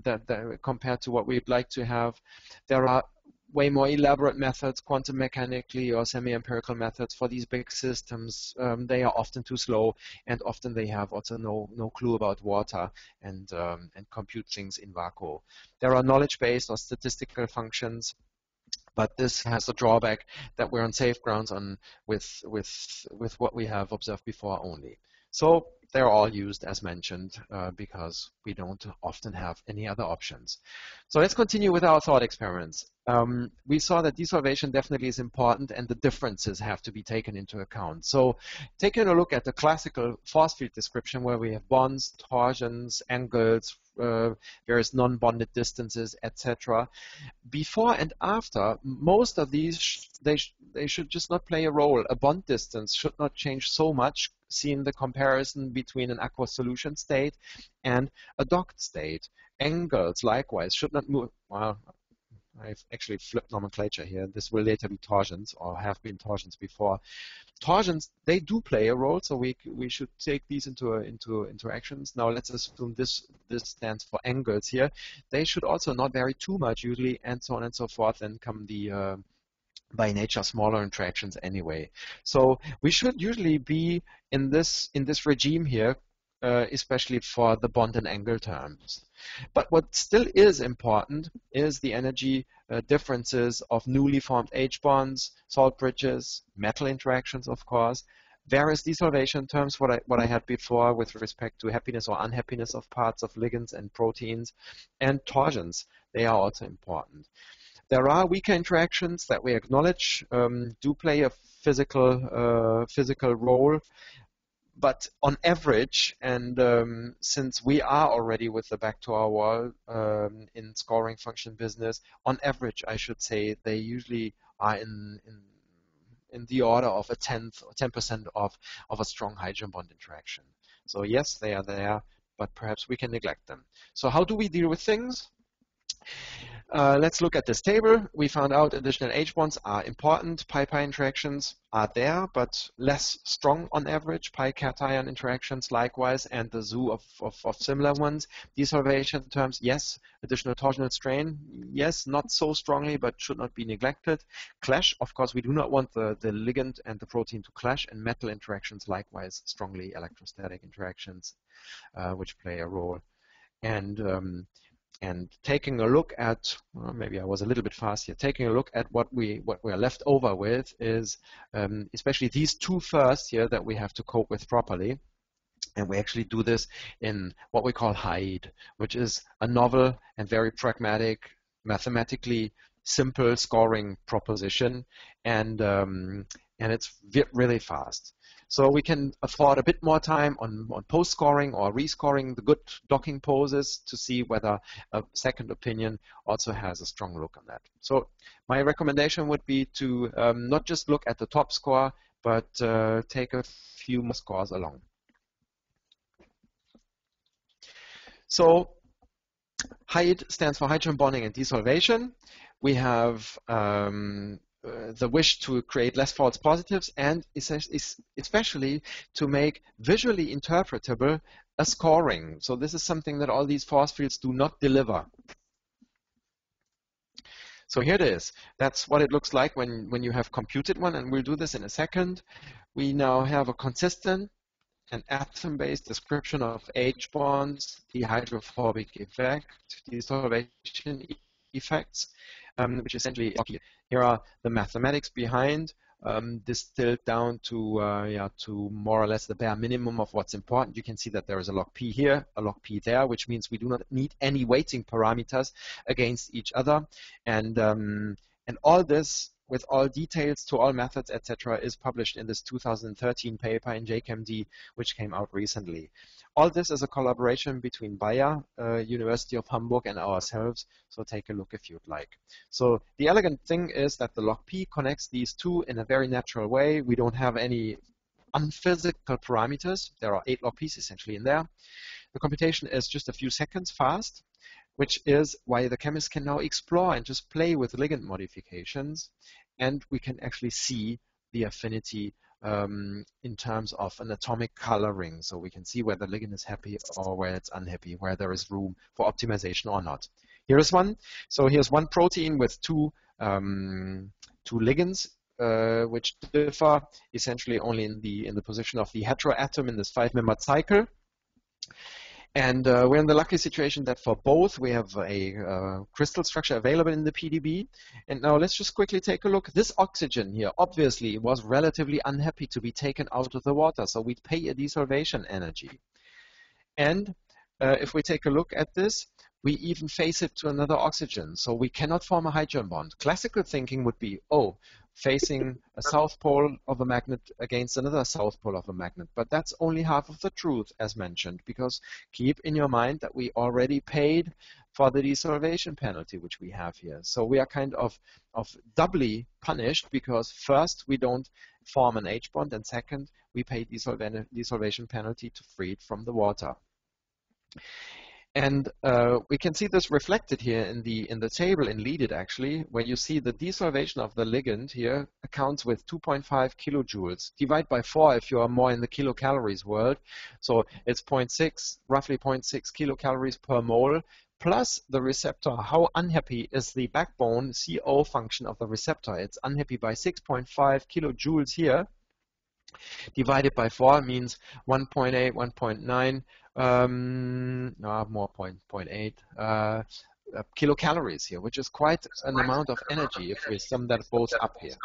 Speaker 1: that compared to what we'd like to have. There are way more elaborate methods, quantum mechanically or semi-empirical methods for these big systems. They are often too slow, and often they have also no clue about water and compute things in vacuum. There are knowledge-based or statistical functions, but this has the drawback that we're on safe grounds with what we have observed before only. So they're all used as mentioned because we don't often have any other options. So let's continue with our thought experiments. We saw that desolvation definitely is important and the differences have to be taken into account. So taking a look at the classical force field description where we have bonds, torsions, angles, various non-bonded distances, etc. Before and after, most of these, they should just not play a role. A bond distance should not change so much, seeing the comparison between an aqueous solution state and a docked state. Angles, likewise, should not move. Well, I've actually flipped nomenclature here. This will later be torsions, or have been torsions before. Torsions, they do play a role, so we should take these into interactions. Now let's assume this stands for angles here. They should also not vary too much usually, and so on and so forth. Then come the by nature smaller interactions anyway. So we should usually be in this regime here, especially for the bond and angle terms. But what still is important is the energy differences of newly formed H bonds, salt bridges, metal interactions, of course, various desolvation terms, what I had before with respect to happiness or unhappiness of parts of ligands and proteins, and torsions. They are also important. There are weaker interactions that we acknowledge do play a physical role. But on average, and since we are already with the back to our wall in scoring function business, on average, I should say they usually are in the order of a 10% of a strong hydrogen bond interaction. So yes, they are there, but perhaps we can neglect them. So how do we deal with things? Let's look at this table. We found out additional H bonds are important. Pi-pi interactions are there, but less strong on average. Pi-cation interactions likewise, and the zoo of similar ones. Desolvation terms, yes. Additional torsional strain, yes, not so strongly, but should not be neglected. Clash, of course, we do not want the ligand and the protein to clash, and metal interactions likewise, strongly electrostatic interactions, which play a role. And taking a look at, well, maybe I was a little bit fast here, taking a look at what we are left over with is especially these two first here that we have to cope with properly. And we actually do this in what we call HIDE, which is a novel and very pragmatic, mathematically simple scoring proposition, and it's really fast. So we can afford a bit more time on post-scoring or rescoring the good docking poses to see whether a second opinion also has a strong look on that. So my recommendation would be to not just look at the top score, but take a few more scores along. So HIDE stands for hydrogen bonding and desolvation. We have the wish to create less false positives and especially to make visually interpretable a scoring. So this is something that all these force fields do not deliver. So here it is. That's what it looks like when you have computed one, and we'll do this in a second. We now have a consistent and atom-based description of H bonds, the hydrophobic effect, desolvation effects, which essentially, here are the mathematics behind, distilled down to more or less the bare minimum of what's important. You can see that there is a log P here, a log P there, which means we do not need any weighting parameters against each other. And all this, with all details to all methods, etc., is published in this 2013 paper in JChemD, which came out recently. All this is a collaboration between Bayer, University of Hamburg, and ourselves, so take a look if you'd like. So the elegant thing is that the log P connects these two in a very natural way. We don't have any unphysical parameters. There are 8 log P's essentially in there. The computation is just a few seconds fast, which is why the chemist can now explore and just play with ligand modifications, and we can actually see the affinity in terms of an atomic coloring. So we can see where the ligand is happy or where it's unhappy, where there is room for optimization or not. Here is one. So here's one protein with two ligands, which differ essentially only in the position of the heteroatom in this 5-membered cycle. And we're in the lucky situation that for both we have a crystal structure available in the PDB. And now let's just quickly take a look. This oxygen here obviously was relatively unhappy to be taken out of the water, so we'd pay a desolvation energy. And if we take a look at this, we even face it to another oxygen, so we cannot form a hydrogen bond. Classical thinking would be, oh, facing a south pole of a magnet against another south pole of a magnet. But that's only half of the truth, as mentioned, because keep in your mind that we already paid for the desolvation penalty, which we have here. So we are kind of doubly punished, because first, we don't form an H bond, and second, we pay desolvation penalty to free it from the water. And we can see this reflected here in the table in LEADIT, actually, where you see the desolvation of the ligand here accounts with 2.5 kilojoules. Divide by 4 if you are more in the kilocalories world. So it's 0.6, roughly 0.6 kilocalories per mole, plus the receptor. How unhappy is the backbone CO function of the receptor? It's unhappy by 6.5 kilojoules here. Divided by 4 means 1.8, 1.9, more 0.8 kilocalories here, which is quite an amount of energy if we sum that both up here.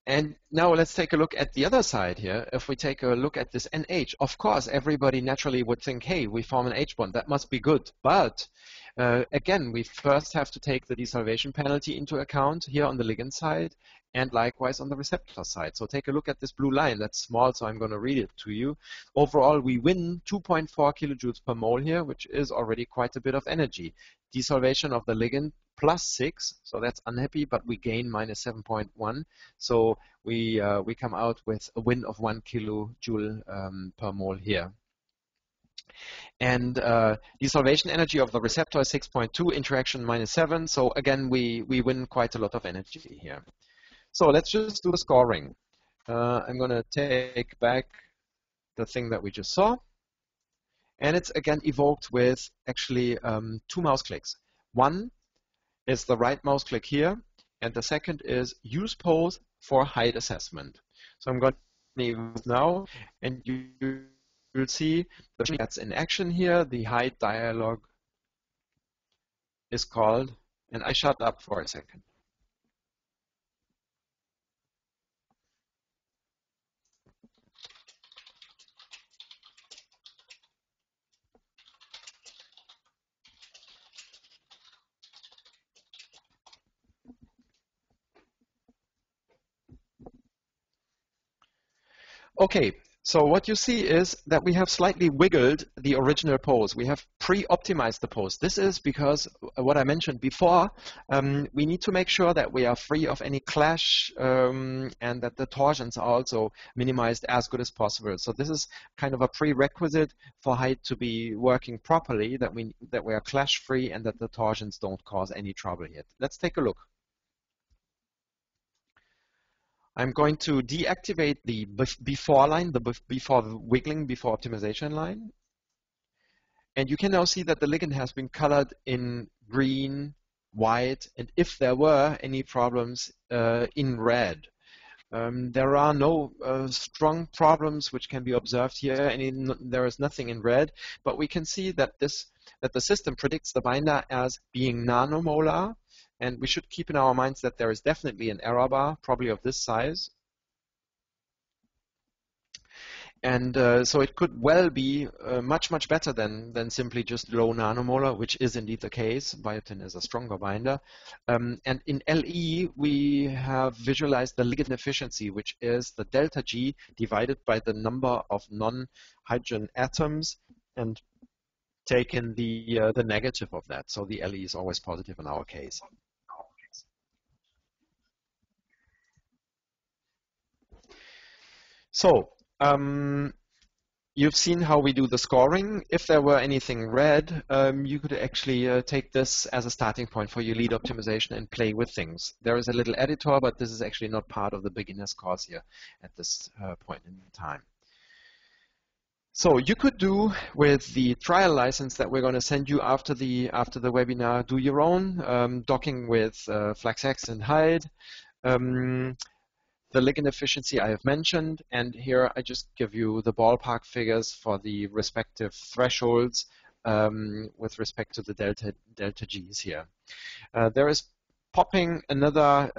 Speaker 1: And now let's take a look at the other side here. If we take a look at this NH, of course, everybody naturally would think, hey, we form an H bond. That must be good. But again, we first have to take the desolvation penalty into account here on the ligand side, and likewise on the receptor side. So take a look at this blue line. That's small, so I'm going to read it to you. Overall, we win 2.4 kilojoules per mole here, which is already quite a bit of energy. Desolvation of the ligand plus 6, so that's unhappy, but we gain minus 7.1. So we come out with a win of 1 kilojoule per mole here. And desolvation energy of the receptor is 6.2, interaction minus 7. So again, we win quite a lot of energy here. So let's just do the scoring. I'm going to take back the thing that we just saw. And it's again evoked with actually 2 mouse clicks. One is the right mouse click here, and the second is use pose for height assessment. So I'm going to use now, and you'll see that's in action here. The height dialog is called, and I shut up for a second. Okay, so what you see is that we have slightly wiggled the original pose. We have pre-optimized the pose. This is because what I mentioned before, we need to make sure that we are free of any clash and that the torsions are also minimized as good as possible. So this is kind of a prerequisite for height to be working properly, that we are clash-free and that the torsions don't cause any trouble yet. Let's take a look. I'm going to deactivate the before line, the before wiggling, before optimization line. And you can now see that the ligand has been colored in green, white, and if there were any problems, in red. There are no strong problems which can be observed here. There is nothing in red, but we can see that the system predicts the binder as being nanomolar. And we should keep in our minds that there is definitely an error bar, probably of this size. And so it could well be much, much better than simply just low nanomolar, which is indeed the case. Biotin is a stronger binder. And in LE, we have visualized the ligand efficiency, which is the delta G divided by the number of non-hydrogen atoms, and taken the negative of that. So the LE is always positive in our case. So you've seen how we do the scoring. If there were anything red, you could actually take this as a starting point for your lead optimization and play with things. There is a little editor, but this is actually not part of the beginner's course here at this point in time. So you could do with the trial license that we're going to send you after the webinar, do your own docking with FlaxX and Hide. The ligand efficiency I have mentioned, and here I just give you the ballpark figures for the respective thresholds with respect to the delta G's here. There is popping another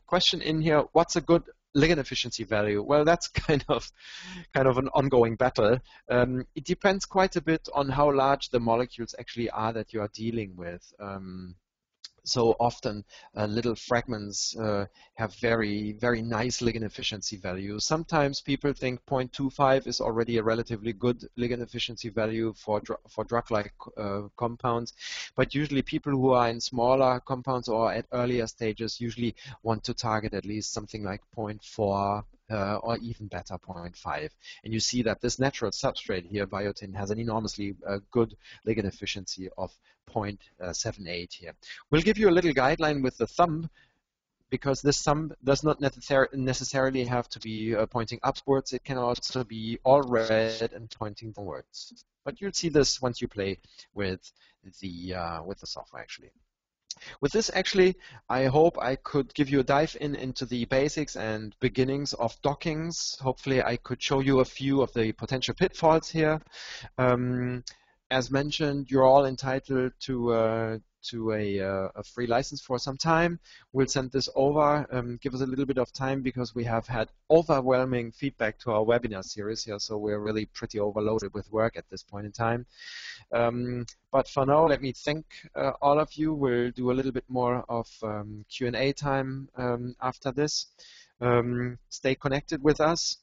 Speaker 1: question in here. What's a good ligand efficiency value? Well, that's kind of an ongoing battle. It depends quite a bit on how large the molecules actually are that you are dealing with. So often little fragments have very, very nice ligand efficiency values. Sometimes people think 0.25 is already a relatively good ligand efficiency value for drug-like compounds. But usually people who are in smaller compounds or at earlier stages usually want to target at least something like 0.4 or even better 0.5. And you see that this natural substrate here, biotin, has an enormously good ligand efficiency of 0.78 here. We'll give you a little guideline with the thumb, because this thumb does not necessarily have to be pointing upwards. It can also be all red and pointing downwards. But you'll see this once you play with the software, actually. With this, actually, I hope I could give you a dive into the basics and beginnings of dockings. Hopefully, I could show you a few of the potential pitfalls here. As mentioned, you're all entitled to a free license for some time. We'll send this over. Give us a little bit of time because we have had overwhelming feedback to our webinar series here, so we're really pretty overloaded with work at this point in time. But for now, let me thank all of you. We'll do a little bit more of Q&A time after this. Stay connected with us.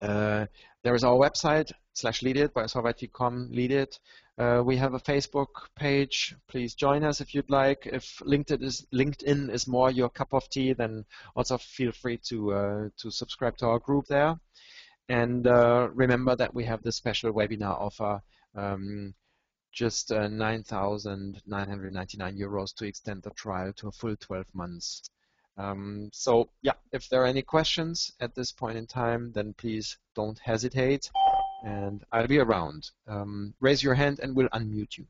Speaker 1: There is our website, /leadit, biosolvit.com, leadit. We have a Facebook page. Please join us if you'd like. If LinkedIn is more your cup of tea, then also feel free to subscribe to our group there. And remember that we have this special webinar offer, just 9,999 euros to extend the trial to a full 12 months. So yeah, if there are any questions at this point in time, then please don't hesitate, and I'll be around. Raise your hand and we'll unmute you.